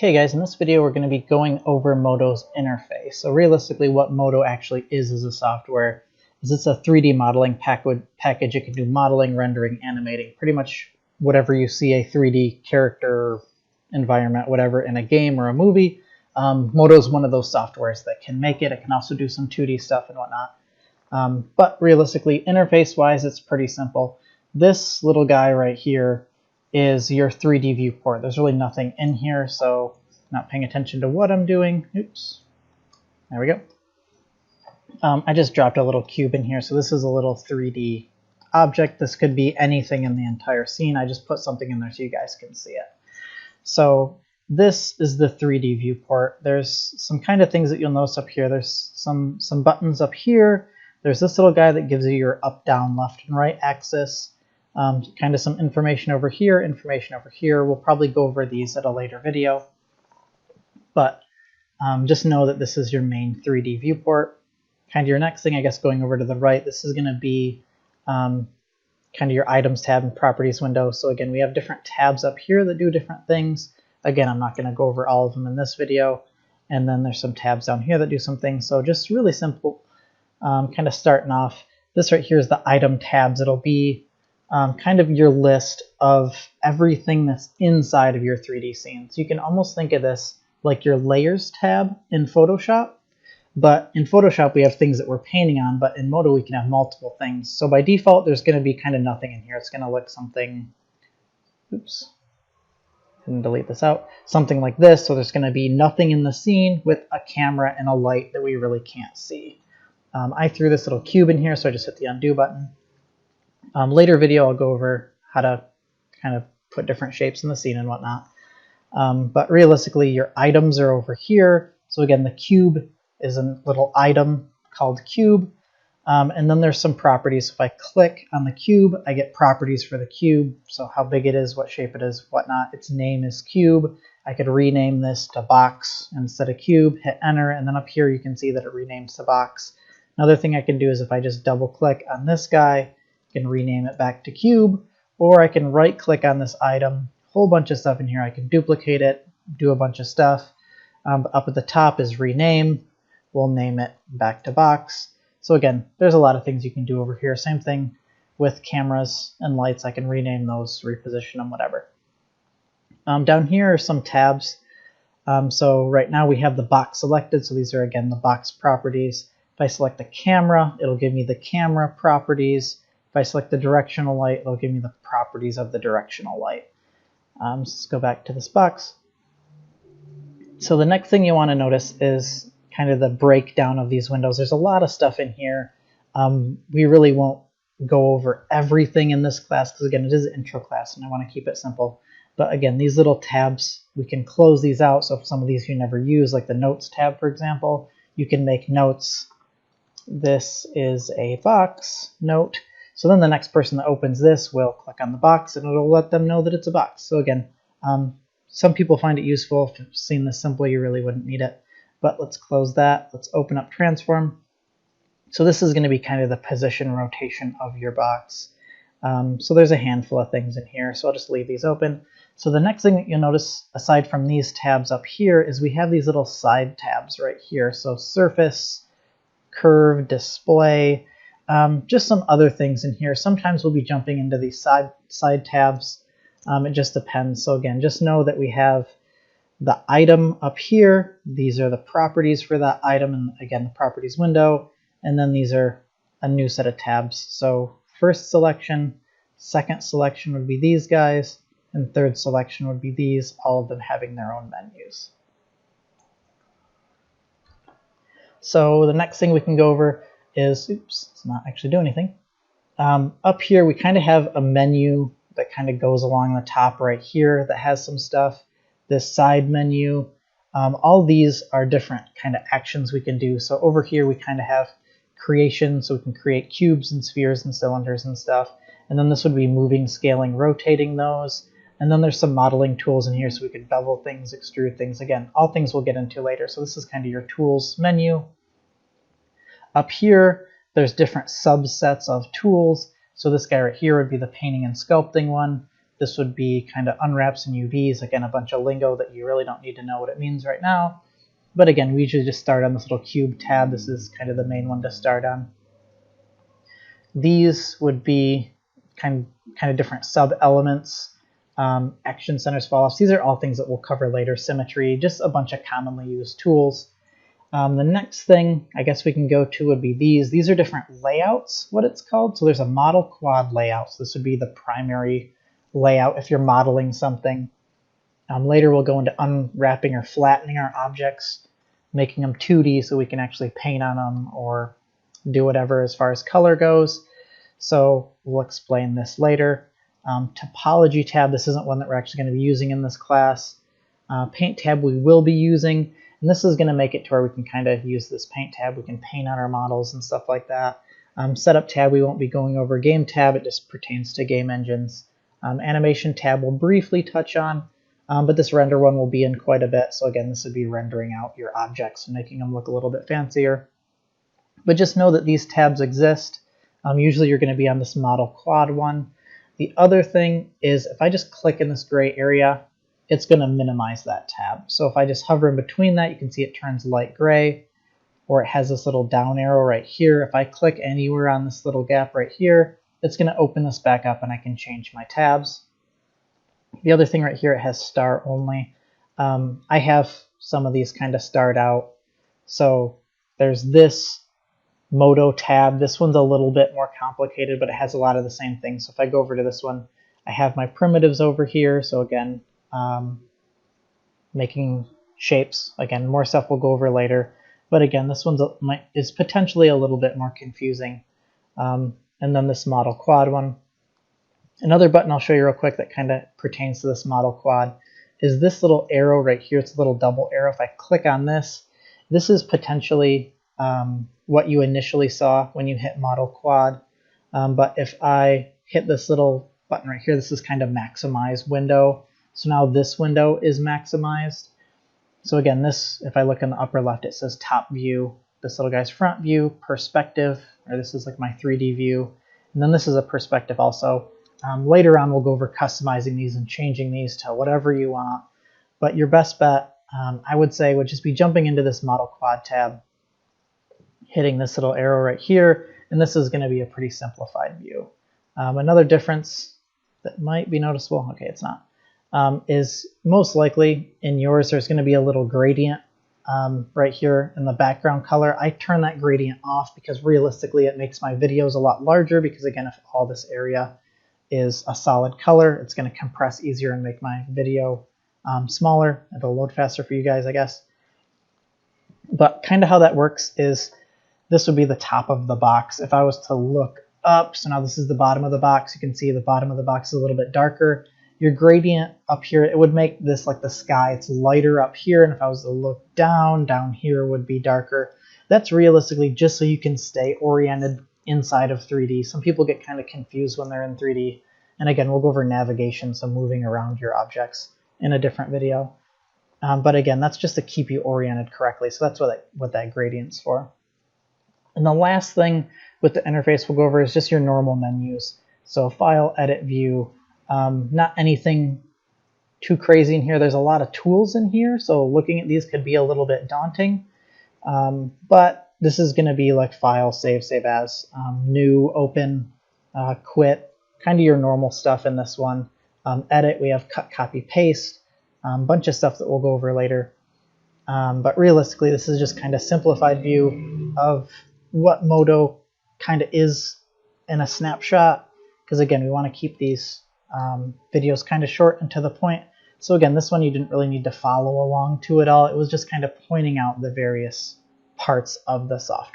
Okay guys, in this video we're going to be going over Modo's interface. So realistically what Modo actually is as a software is it's a 3D modeling package. It can do modeling, rendering, animating, pretty much whatever you see a 3D character, environment, whatever in a game or a movie. Modo is one of those softwares that can make it. It can also do some 2D stuff and whatnot. But realistically, interface-wise, it's pretty simple. This little guy right here is your 3D viewport. There's really nothing in here, so not paying attention to what I'm doing. Oops. There we go. I just dropped a little cube in here, so this is a little 3D object. This could be anything in the entire scene. I just put something in there so you guys can see it. So this is the 3D viewport. There's some kind of things that you'll notice up here. There's some buttons up here. There's this little guy that gives you your up, down, left, and right axis. Kind of some information over here, information over here. We'll probably go over these at a later video. But just know that this is your main 3D viewport. Kind of your next thing, I guess, going over to the right, this is going to be kind of your items tab and properties window. So again, we have different tabs up here that do different things. Again, I'm not going to go over all of them in this video. And then there's some tabs down here that do some things. So just really simple, kind of starting off. This right here is the item tabs. It'll be kind of your list of everything that's inside of your 3D scene. So you can almost think of this like your layers tab in Photoshop. But in Photoshop, we have things that we're painting on, but in Modo, we can have multiple things. So by default, there's going to be kind of nothing in here. It's going to look something, oops, didn't delete this out, something like this. So there's going to be nothing in the scene with a camera and a light that we really can't see. I threw this little cube in here, so I just hit the undo button. Later video, I'll go over how to kind of put different shapes in the scene and whatnot. But realistically, your items are over here. So again, the cube is a little item called cube. And then there's some properties. If I click on the cube, I get properties for the cube. So how big it is, what shape it is, whatnot. Its name is cube. I could rename this to box instead of cube, hit enter, and then up here you can see that it renames to box. Another thing I can do is if I just double click on this guy, can rename it back to cube, or I can right click on this item, whole bunch of stuff in here. I can duplicate it, do a bunch of stuff. Up at the top is rename. We'll name it back to box. So again, there's a lot of things you can do over here. Same thing with cameras and lights. I can rename those, reposition them, whatever. Down here are some tabs. So right now we have the box selected. So these are, again, the box properties. If I select the camera, it'll give me the camera properties. If I select the directional light, it'll give me the properties of the directional light. Let's go back to this box. So the next thing you want to notice is kind of the breakdown of these windows. There's a lot of stuff in here. We really won't go over everything in this class because, again, it is an intro class and I want to keep it simple. But again, these little tabs, we can close these out. So if some of these you never use, like the notes tab, for example, you can make notes. This is a box note. So then the next person that opens this will click on the box and it'll let them know that it's a box. So again, some people find it useful. If you've seen this simple, you really wouldn't need it. But let's close that. Let's open up transform. So this is going to be kind of the position rotation of your box. So there's a handful of things in here. So I'll just leave these open. So the next thing that you'll notice, aside from these tabs up here, is we have these little side tabs right here. So surface, curve, display. Just some other things in here. Sometimes we'll be jumping into these side tabs. It just depends. So again, just know that we have the item up here. These are the properties for that item, and again, the properties window. And then these are a new set of tabs. So first selection, second selection would be these guys, and third selection would be these, all of them having their own menus. So the next thing we can go over is, oops, it's not actually doing anything. Up here, we kind of have a menu that kind of goes along the top right here that has some stuff. This side menu, all these are different kind of actions we can do. So over here, we kind of have creation, so we can create cubes and spheres and cylinders and stuff. And then this would be moving, scaling, rotating those. And then there's some modeling tools in here, so we could bevel things, extrude things. Again, all things we'll get into later. So this is kind of your tools menu. Up here, there's different subsets of tools. So this guy right here would be the painting and sculpting one. This would be kind of unwraps and UVs, again, a bunch of lingo that you really don't need to know what it means right now. But again, we usually just start on this little cube tab. This is kind of the main one to start on. These would be kind of different sub-elements, action centers, fall-offs. These are all things that we'll cover later. Symmetry, just a bunch of commonly used tools. The next thing I guess we can go to would be these. These are different layouts, what it's called. So there's a model quad layout. So this would be the primary layout if you're modeling something. Later we'll go into unwrapping or flattening our objects, making them 2D so we can actually paint on them or do whatever as far as color goes. So we'll explain this later. Topology tab, this isn't one that we're actually going to be using in this class. Paint tab we will be using, and this is going to make it to where we can kind of use this paint tab. We can paint on our models and stuff like that. Setup tab we won't be going over. Game tab, it just pertains to game engines. Animation tab we'll briefly touch on, but this render one will be in quite a bit. So again, this would be rendering out your objects and making them look a little bit fancier. But just know that these tabs exist. Usually you're going to be on this model quad one. The other thing is if I just click in this gray area, it's going to minimize that tab. So if I just hover in between that, you can see it turns light gray, or it has this little down arrow right here. If I click anywhere on this little gap right here, it's going to open this back up and I can change my tabs. The other thing right here, it has star only. I have some of these kind of starred out. So there's this Modo tab. This one's a little bit more complicated, but it has a lot of the same things. So if I go over to this one, I have my primitives over here. So again, making shapes. Again, more stuff we'll go over later. But again, this one is potentially a little bit more confusing. And then this model quad one. Another button I'll show you real quick that kind of pertains to this model quad is this little arrow right here. It's a little double arrow. If I click on this, this is potentially what you initially saw when you hit model quad. But if I hit this little button right here, this is kind of maximize window. So now this window is maximized. So again, this, if I look in the upper left, it says top view. This little guy's front view, perspective, or this is like my 3D view. And then this is a perspective also. Later on, we'll go over customizing these and changing these to whatever you want. But your best bet, I would say, would just be jumping into this model quad tab, hitting this little arrow right here, and this is going to be a pretty simplified view. Another difference that might be noticeable, okay, it's not, is most likely in yours there's going to be a little gradient right here in the background color. I turn that gradient off because realistically it makes my videos a lot larger, because again, if all this area is a solid color, it's going to compress easier and make my video smaller. It'll load faster for you guys, I guess. But kind of how that works is this would be the top of the box. If I was to look up, so now this is the bottom of the box, you can see the bottom of the box is a little bit darker. Your gradient up here, it would make this like the sky. It's lighter up here, and if I was to look down here would be darker. That's realistically just so you can stay oriented inside of 3D. Some people get kind of confused when they're in 3D. And again, we'll go over navigation, so moving around your objects in a different video. But again, that's just to keep you oriented correctly. So that's what that gradient's for. And the last thing with the interface we'll go over is just your normal menus. So file, edit, view. Not anything too crazy in here. There's a lot of tools in here, so looking at these could be a little bit daunting. But this is going to be like file, save as, new, open, quit, kind of your normal stuff in this one. Edit, we have cut, copy, paste, bunch of stuff that we'll go over later. But realistically, this is just kind of simplified view of what Modo kind of is in a snapshot. Because again, we want to keep these videos kind of short and to the point. So again, this one you didn't really need to follow along to it all. It was just kind of pointing out the various parts of the software.